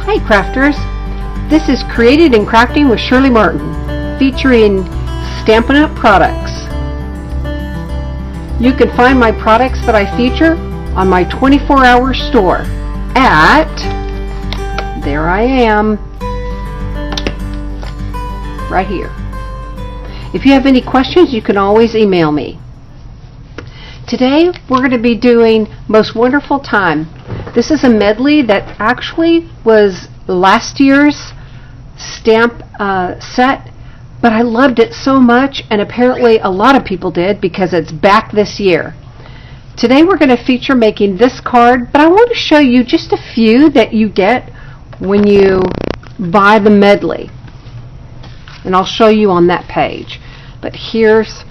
Hey crafters, this is Created and Crafting with Shirley Martin, featuring Stampin' Up! Products. You can find my products that I feature on my 24-hour store at, there I am, right here. If you have any questions, you can always email me. Today we're going to be doing Most Wonderful Time. This is a medley that actually was last year's stamp set, but I loved it so much, and apparently a lot of people did because it's back this year. Today we're going to feature making this card, but I want to show you just a few that you get when you buy the medley, and I'll show you on that page. But here's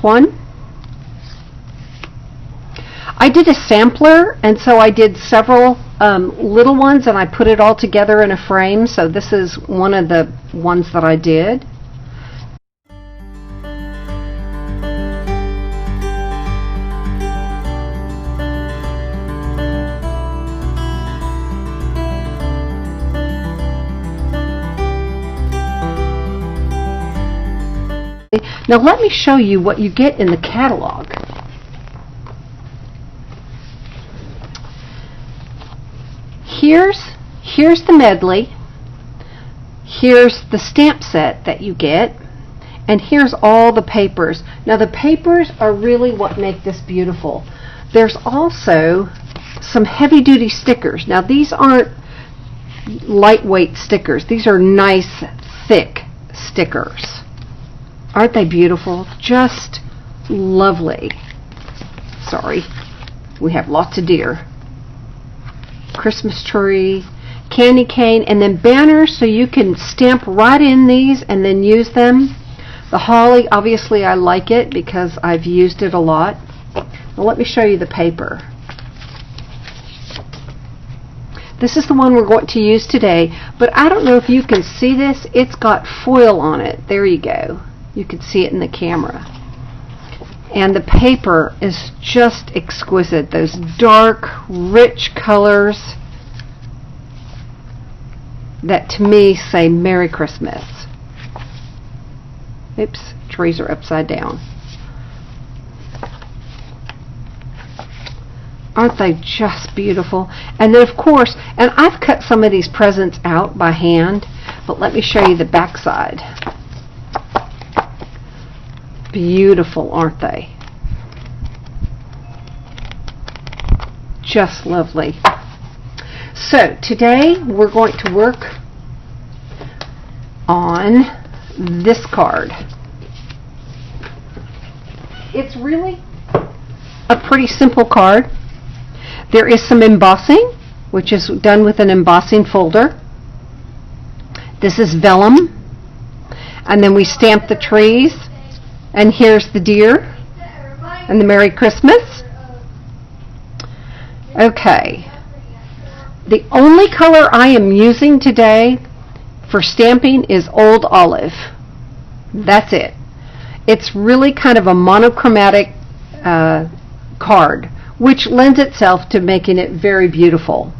one. I did a sampler, and so I did several little ones, and I put it all together in a frame. So this is one of the ones that I did. Now let me show you what you get in the catalog. Here's the medley, here's the stamp set that you get, and here's all the papers. Now the papers are really what make this beautiful. There's also some heavy-duty stickers. Now these aren't lightweight stickers. These are nice, thick stickers. Aren't they beautiful? Just lovely. Sorry, we have lots of deer. Christmas tree, candy cane, and then banners so you can stamp right in these and then use them. The holly, obviously I like it because I've used it a lot. Now let me show you the paper. This is the one we're going to use today, but I don't know if you can see this. It's got foil on it. There you go. You can see it in the camera. And the paper is just exquisite. Those dark, rich colors that to me say Merry Christmas. Oops, trees are upside down. Aren't they just beautiful? And then of course, and I've cut some of these presents out by hand, but let me show you the back side. Beautiful, aren't they? Just lovely. So today we're going to work on this card. It's really a pretty simple card. There is some embossing, which is done with an embossing folder. This is vellum, and then we stamp the trees. And here's the deer and the Merry Christmas. Okay. The only color I am using today for stamping is Old Olive. That's it. It's really kind of a monochromatic card, which lends itself to making it very beautiful,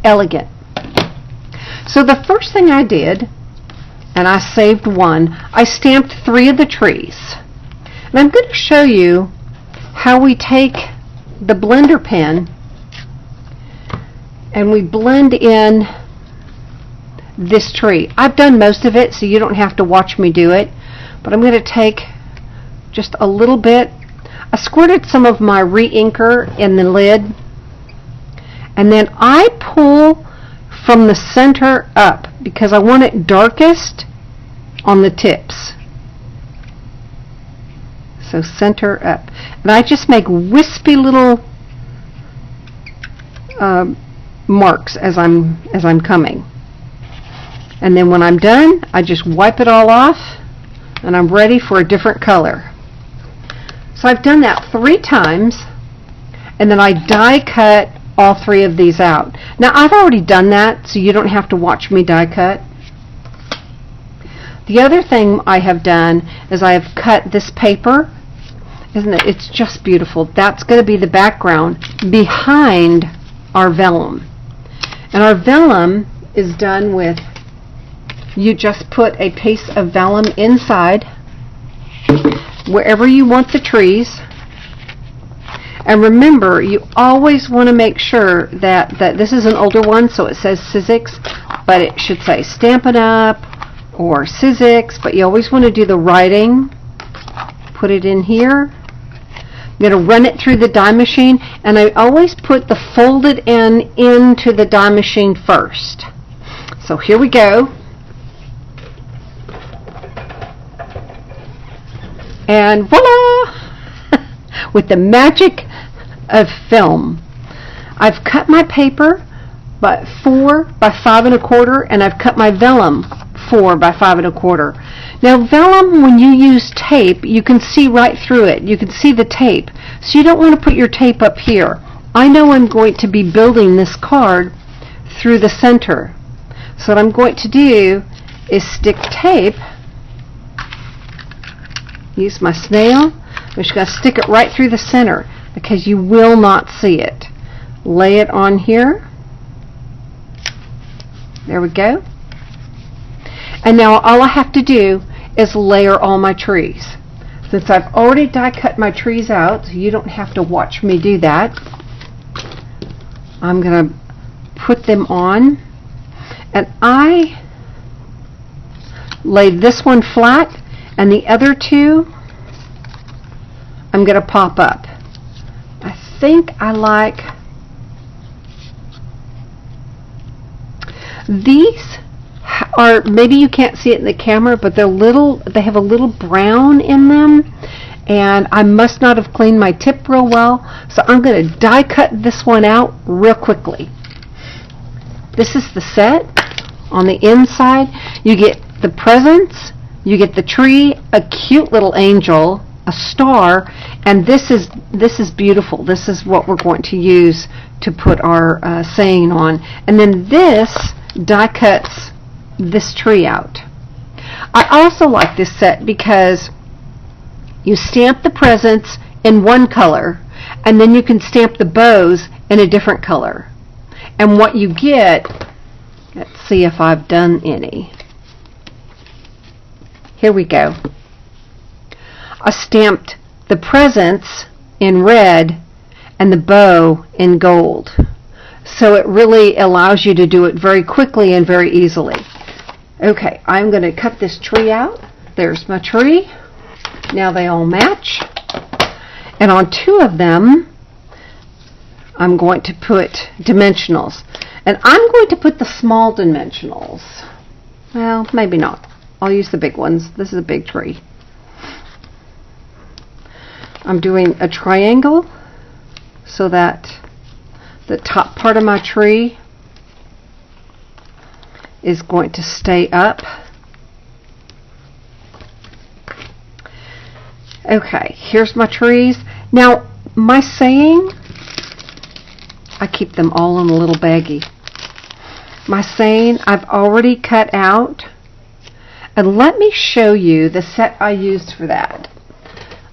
elegant. So the first thing I did, and I saved one, I stamped 3 of the trees. And I'm going to show you how we take the blender pen and we blend in this tree. I've done most of it, so you don't have to watch me do it, but I'm going to take just a little bit. I squirted some of my re-inker in the lid, and then I pull from the center up because I want it darkest on the tips. So center up, and I just make wispy little marks as I'm coming, and then when I'm done I just wipe it all off and I'm ready for a different color. So I've done that 3 times, and then I die cut all 3 of these out. Now I've already done that, so you don't have to watch me die cut. The other thing I have done is I have cut this paper. Isn't it? It's just beautiful. That's going to be the background behind our vellum. And our vellum is done with, you just put a piece of vellum inside wherever you want the trees. And remember, you always want to make sure that this is an older one, so it says Sizzix, but it should say Stampin' Up! Or Sizzix, but you always want to do the writing. Put it in here. I'm going to run it through the die machine, and I always put the folded end into the die machine first. So here we go. And voila! With the magic of film. I've cut my paper by 4 by 5 1/4, and I've cut my vellum 4 by 5 1/4. Now vellum, when you use tape, you can see right through it. You can see the tape. So you don't want to put your tape up here. I know I'm going to be building this card through the center. So what I'm going to do is stick tape. Use my snail. I'm just going to stick it right through the center because you will not see it. Lay it on here. There we go. And now all I have to do is layer all my trees. Since I've already die cut my trees out, so you don't have to watch me do that, I'm going to put them on. And I lay this one flat, and the other two I'm going to pop up. I think I like these. Are, maybe you can't see it in the camera, but they have a little brown in them, and I must not have cleaned my tip real well, so I'm going to die cut this one out real quickly. This is the set. On the inside you get the presents, you get the tree, a cute little angel, a star, and this is beautiful. This is what we're going to use to put our saying on. And then this die cuts this tree out. I also like this set because you stamp the presents in one color, and then you can stamp the bows in a different color. And what you get, let's see if I've done any. Here we go. I stamped the presents in red and the bow in gold. So it really allows you to do it very quickly and very easily. Okay, I'm going to cut this tree out. There's my tree. Now they all match. And on 2 of them, I'm going to put dimensionals. And I'm going to put the small dimensionals. Well, maybe not. I'll use the big ones. This is a big tree. I'm doing a triangle so that the top part of my tree is going to stay up. Okay, here's my trees. Now, my saying, I keep them all in a little baggie. My saying I've already cut out, and let me show you the set I used for that.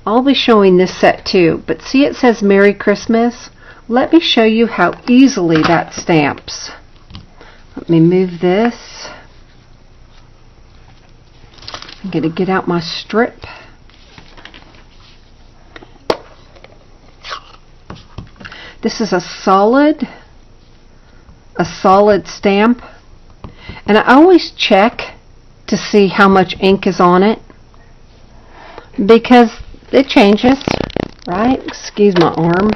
I'll be showing this set too, but see it says Merry Christmas? Let me show you how easily that stamps. Let me move this. I'm going to get out my strip. This is a solid stamp, and I always check to see how much ink is on it because it changes, right? Excuse my arm.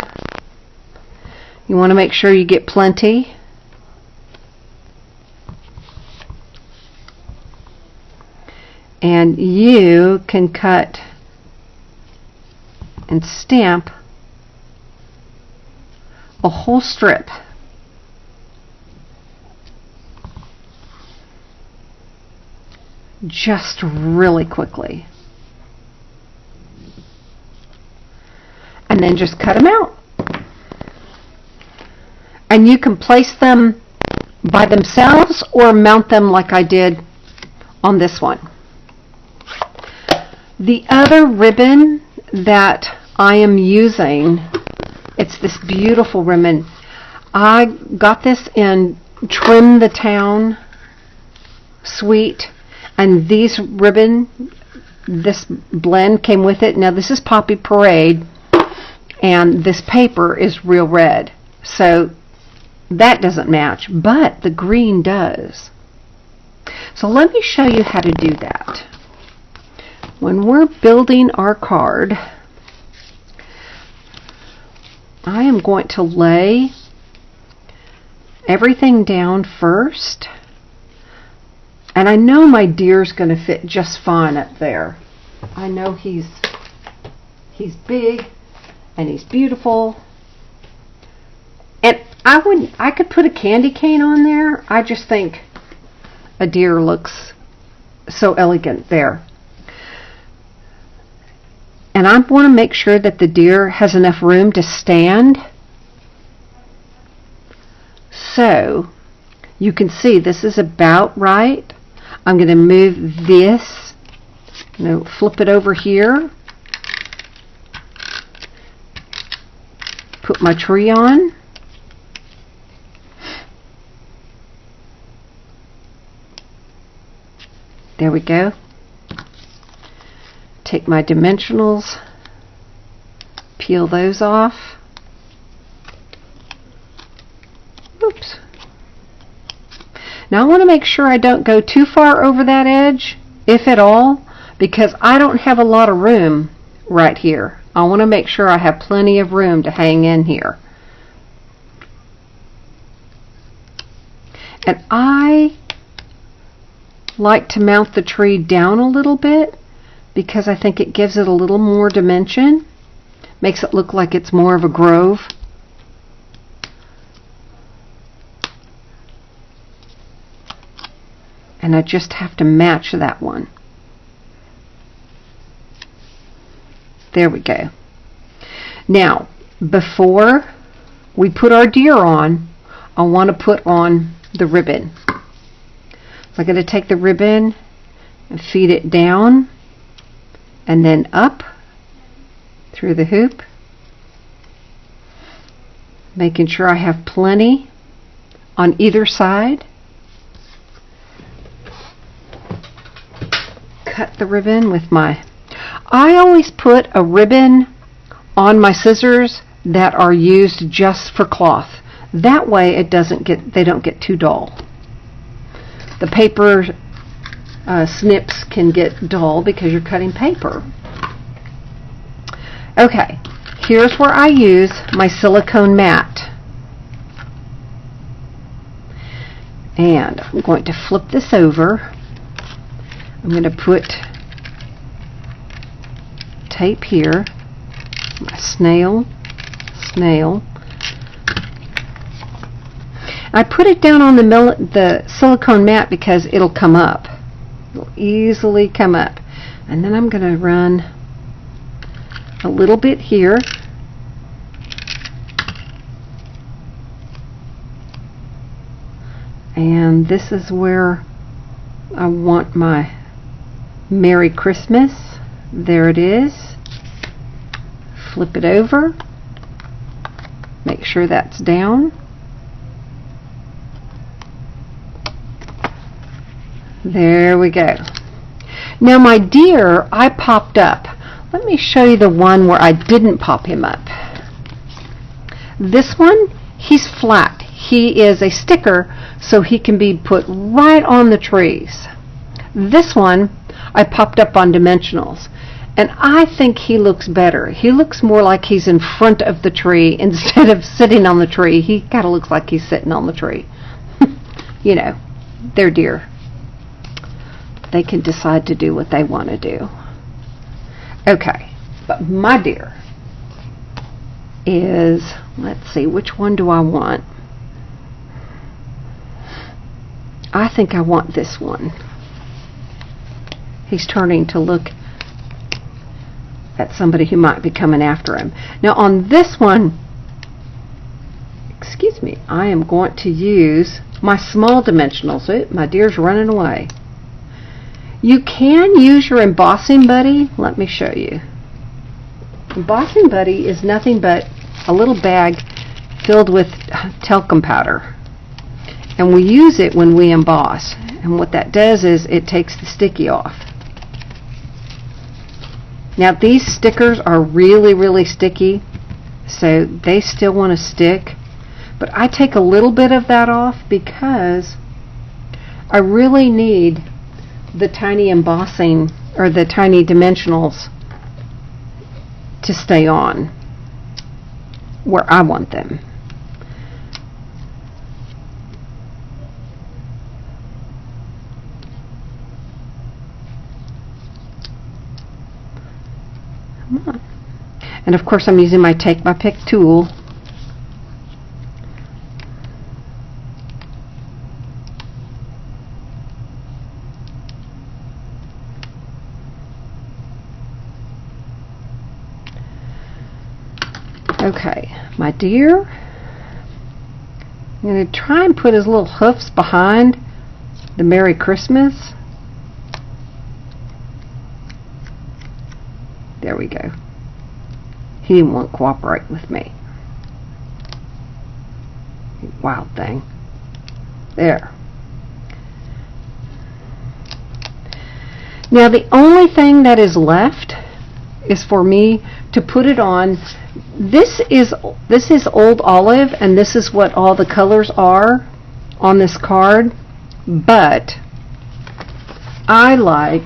You want to make sure you get plenty. And you can cut and stamp a whole strip. Just really quickly. And then just cut them out. And you can place them by themselves or mount them like I did on this one. The other ribbon that I am using, it's this beautiful ribbon. I got this in Trim the Town Suite, and these ribbon, this blend came with it. Now this is Poppy Parade, and this paper is real red, so that doesn't match, but the green does. So let me show you how to do that. When we're building our card, I am going to lay everything down first, and I know my deer's going to fit just fine up there. I know he's big and he's beautiful, and I could put a candy cane on there. I just think a deer looks so elegant there. And I want to make sure that the deer has enough room to stand. So you can see this is about right. I'm going to move this, flip it over here, put my tree on. There we go. Take my dimensionals, peel those off. Oops. Now I want to make sure I don't go too far over that edge, if at all, because I don't have a lot of room right here. I want to make sure I have plenty of room to hang in here. And I like to mount the tree down a little bit because I think it gives it a little more dimension, makes it look like it's more of a grove. And I just have to match that one. There we go. Now, before we put our deer on, I want to put on the ribbon. So I'm going to take the ribbon and feed it down and then up through the hoop, making sure I have plenty on either side. Cut the ribbon with I always put a ribbon on my scissors that are used just for cloth. That way they don't get too dull. The paper snips can get dull because you're cutting paper. Okay, here's where I use my silicone mat. And I'm going to flip this over. I'm going to put tape here, my snail. I put it down on the silicone mat because it'll come up. It'll easily come up. And then I'm going to run a little bit here. And this is where I want my Merry Christmas. There it is. Flip it over. Make sure that's down. There we go. Now my deer, I popped up. Let me show you the one where I didn't pop him up. This one, he's flat. He is a sticker, so he can be put right on the trees. This one, I popped up on dimensionals. And I think he looks better. He looks more like he's in front of the tree instead of sitting on the tree. He kind of looks like he's sitting on the tree. You know, they're deer. They can decide to do what they want to do. Okay, but my deer is, let's see, which one do I want? I think I want this one. He's turning to look at somebody who might be coming after him. Now on this one, excuse me, I am going to use my small dimensionals. My deer's running away. You can use your embossing buddy. Let me show you. Embossing buddy is nothing but a little bag filled with talcum powder. And we use it when we emboss. And what that does is it takes the sticky off. Now these stickers are really, really sticky, so they still want to stick. But I take a little bit of that off because I really need the tiny embossing or the tiny dimensionals to stay on where I want them. Come on. And of course I'm using my Take My Pick tool. Okay, my deer, I'm going to try and put his little hoofs behind the Merry Christmas. There we go. He didn't want to cooperate with me. Wild thing. There. Now the only thing that is left is for me to put it on. This is Old Olive, and this is what all the colors are on this card, but I like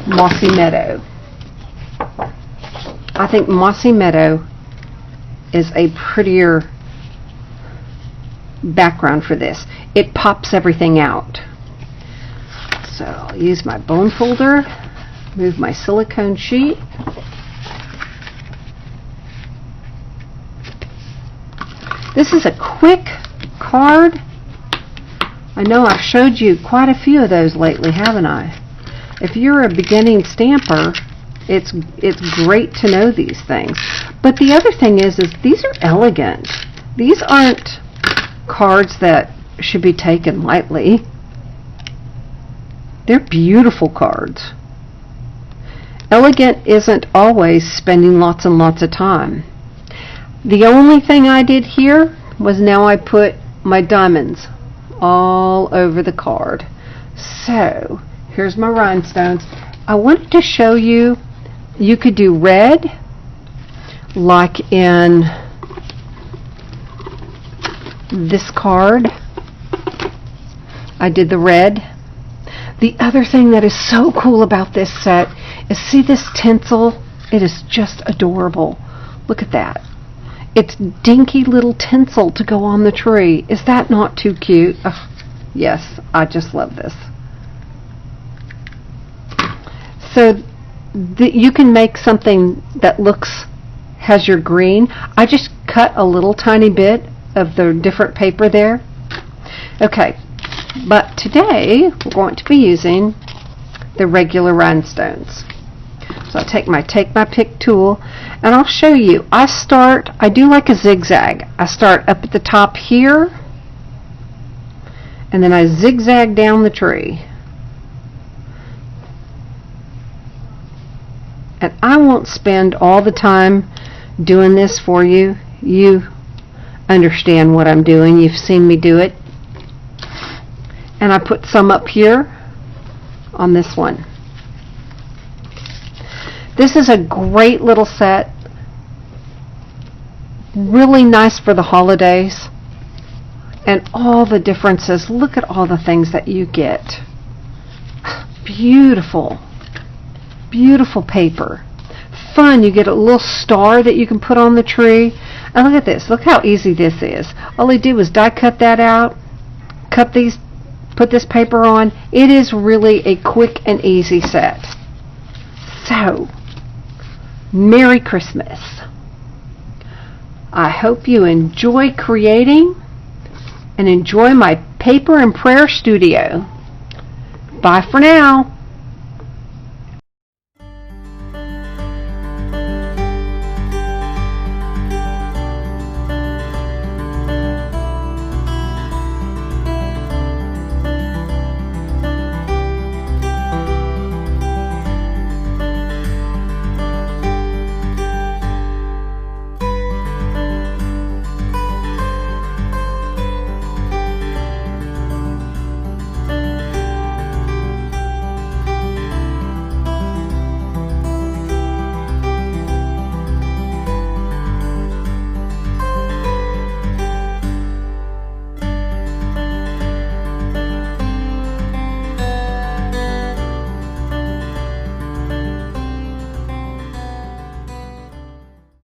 Mossy Meadow. I think Mossy Meadow is a prettier background for this. It pops everything out. So I'll use my bone folder, move my silicone sheet. This is a quick card. I know I've showed you quite a few of those lately, haven't I? If you're a beginning stamper, it's great to know these things. But the other thing is these are elegant. These aren't cards that should be taken lightly. They're beautiful cards. Elegant isn't always spending lots and lots of time. The only thing I did here was now I put my diamonds all over the card. So here's my rhinestones. I wanted to show you, you could do red, like in this card. I did the red. The other thing that is so cool about this set is, see this tinsel? It is just adorable. Look at that. It's dinky little tinsel to go on the tree. Is that not too cute? Ugh, yes, I just love this. So you can make something that has your green. I just cut a little tiny bit of the different paper there. Okay, but today we're going to be using the regular rhinestones. So I'll take my Pick tool and I'll show you. I do like a zigzag. I start up at the top here and then I zigzag down the tree. And I won't spend all the time doing this for you. You understand what I'm doing. You've seen me do it. And I put some up here on this one. This is a great little set. Really nice for the holidays. And all the differences. Look at all the things that you get. Beautiful. Beautiful paper. Fun. You get a little star that you can put on the tree. And look at this. Look how easy this is. All I did was die cut that out. Put this paper on. It is really a quick and easy set. So, Merry Christmas. I hope you enjoy creating and enjoy my paper and prayer studio. Bye for now.